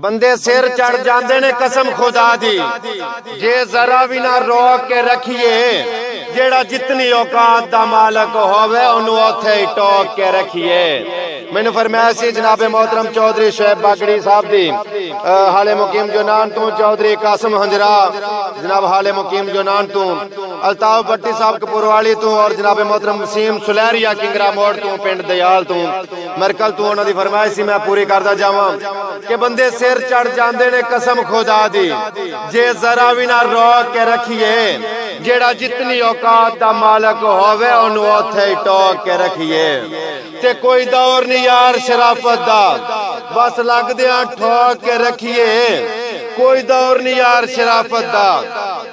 بندے سر چڑھ جاندے نے قسم خدا دی جے ذرا بھی نہ روک کے رکھیے جیڑا جتنی اوقات دا مالک ہووے انہوں اوتھے ہی ٹوک کے رکھیے۔ میں نے فرمایا سی جناب محترم چودھری شعیب باگڑی صاحب دی حال مقیم جونان تو، چودھری قاسم ہنجرا جناب حال مقیم جونان تو، الطاف بٹی صاحب کپوروالی تو، اور جناب محترم وسیم سلیریا کنگرا موڑ تو پنڈ دیال تو مرکل تو انہوں دی فرمائش سی میں پوری کردا جاواں کہ بندے سر چڑھ جاندے نے قسم خدا دی جے ذرا بھی نہ روک کے رکھیے جیڑا جتنی اوقات دا مالک ہووے انہوں اوتھے ہی ٹوک کے رکھیے۔ تے کوئی دور نہیں یار شرافت دا بس لگ دیاں ٹھوک کے رکھیے، کوئی دور نہیں یار شرافت دا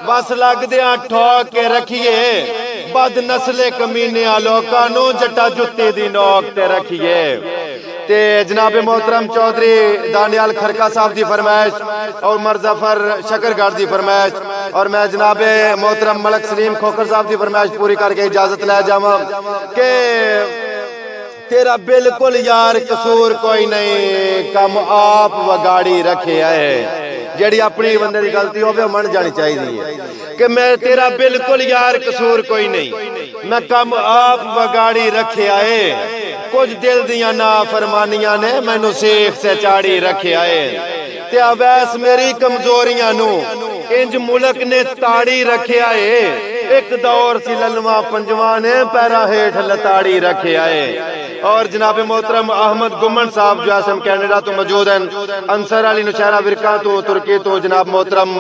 بس لگ دیاں ٹھوک کے رکھیے، بد نسل کمینے لوکاں نوں جٹا جتی دی نوک تے رکھیے۔ تے جناب محترم چودھری دانیال کھرکا صاحب دی فرمائش اور مرظفر شکرگڑھ دی فرمائش اور میں جناب محترم ملک سلیم کھوکھر صاحب دی فرمائش پوری کر کے اجازت لے جاواں کہ تیرا بالکل یار قصور کوئی نہیں، کم آپ وگاڑی رکھے ہے جیڑی اپنی بندے دی غلطی ہوے من جانی چاہیے کہ میں تیرا بالکل یار قصور کوئی نہیں، میں کم آپ وگاڑی رکھے آئے، کچھ دل دیاں نافرمانیاں نے مینوں سیخ سے چاڑی رکھے آئے، تے اویس میری کمزوریاں نو انج ملک نے تاڑی رکھے آئے، ایک دور سی للواں پنجواں نے پیرا ہیٹھ لتاڑی رکھے آئے۔ اور جناب محترم احمد گمن صاحب جو اسم کینیڈا تو موجود ہیں، انصر علی نشہرہ ورکا تو ترکی تو، جناب محترم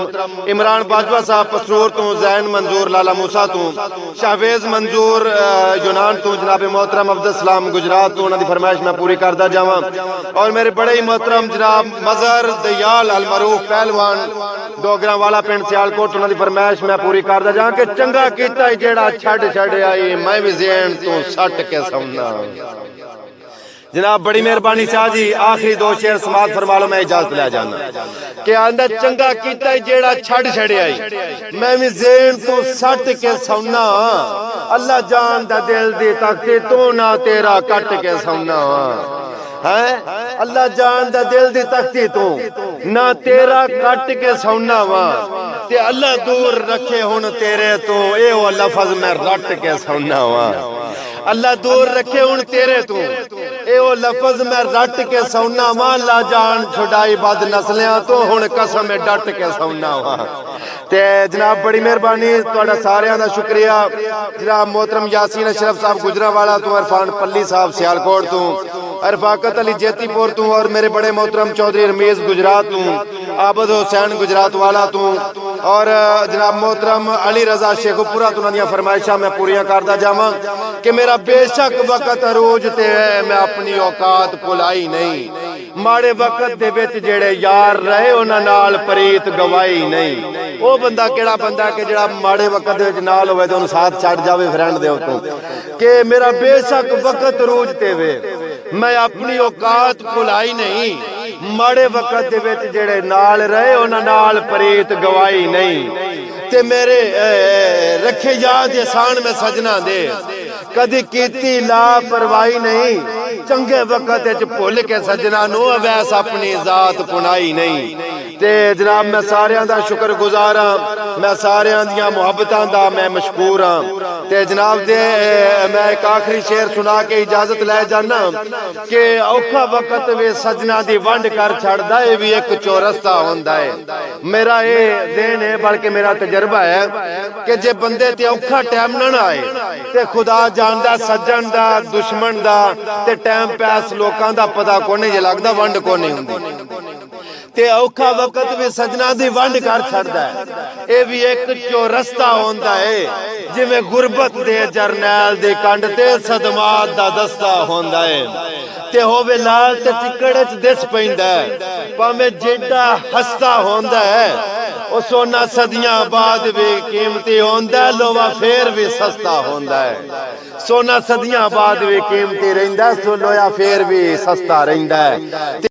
عمران باجوہ صاحب پسرور تو، زین منظور لالا موسیٰ تو، شاہویز منظور یونان تو، جناب محترم عبدالسلام گجرات تو، انہوں دی فرمائش میں پوری کردہ جاواں۔ اور میرے بڑے ہی محترم جناب مظہر دیال المعروف پہلوان ڈوگراں والا پنڈ سیالکوٹ، انہوں دی فرمائش میں پوری کردہ جاواں کہ چنگا کیتا ہے جیڑا چھڑ آئی میں بھی ذہن تو سٹ کے سمنا۔ جناب بڑی مہربانی شاہ جی آخری دو شعر سماعت فرما لو، میں اجازت لے جانا کہ آندہ چنگا کیتا ہے جیڑا چھڑ آئی میں بھی ذہن تو سٹ کے سونا، اللہ جان دا دل دی تختی تو نہ تیرا کٹ کے سونا، اللہ جان دا دل دی تختی تو نہ تیرا کٹ کے سونا وا، تے اللہ دور رکھے ہن تیرے تو اے وہ لفظ میں رٹ کے سونا وا، اللہ دور رکھے ہن تیرے تو اے وہ لفظ میں رٹ کے سونا وا، اللہ جان چھڑائی بد نسلیاں تو ہن قسم ڈٹ کے سونا وا۔ تے جناب بڑی مہربانی تہاڈا ساریاں دا شکریہ، جناب محترم یاسین اشرف صاحب گجرانوالا تو، عرفان پلی صاحب سیالکوٹ تو، رفاقت علی جیتی پور تو، اور میرے بڑے محترم چودھری رمیز گجرات تو، عابد حسین گجرات والا تو، اور جناب محترم علی رضا شیخوپورہ تو، انہاں دیاں فرمائشاں میں پوریاں کردہ جاواں کہ میرا بے شک وقت عروج تے ہے میں اپنی اوقات بھلائی نہیں، ماڑے وقت دے وچ جڑے یار رہے انہاں نال پریت گوائی نہیں، او بندہ کیڑا بندہ کہ جڑا ماڑے وقت دے وچ نال ہوئے تے انہوں ساتھ چھڑ جاوے فرینڈ دے اتوں، کہ میرا بے شک وقت عروج تے وے میں اپنی اوقات بھلائی نہیں، ماڑے وقت دے وچ جڑے نال رہے انہاں نال پریت گوائی نہیں، تے میرے رکھے یاد احسان میں سجنا دے کدی کیتی لا پرواہی نہیں، چنگے وقت وچ بھول کے سجنا نو ویس اپنی ذات پنائی نہیں۔ تے جناب میں ساریاں دا شکر گزار ہاں، میں ساریاں دیاں محبتاں دا میں مشکور ہاں، تے جناب دے میں ایک آخری شعر سنا کے اجازت لے جانا کہ اوکھا وقت وے سجنا دی ونڈ کر چھڑدا اے بھی ایک چورستہ ہوندا ہے۔ میرا اے ذہن ہے بلکہ میرا تجربہ ہے کہ جے بندے تے اوکھا ٹائم نہ آئے تے خدا جاندا سجن دا دشمن دا تے ٹائم پیس لوکاں دا پتہ کونے جے لگدا ونڈ کونے ہوندی، تے اوکھا وقت بھی سجنا دی ونڈ کر چھڑدا ہے، اے بھی ایک چورستہ ہوندا ہے، جویں غربت دے جرنیل دی کنڈ تے صدمات دا دستہ ہوندا ہے، تے ہووے لال تے چکڑ وچ دس پیندا ہے، پاویں جیڈا ہستا ہوندا ہے او سونا صدیاں بعد بھی قیمتی ہوندا ہے، لوہا پھر بھی سستا ہوندا ہے، سونا صدیاں بعد بھی قیمتی رہندا ہے، لوہا پھر بھی سستا رہندا ہے۔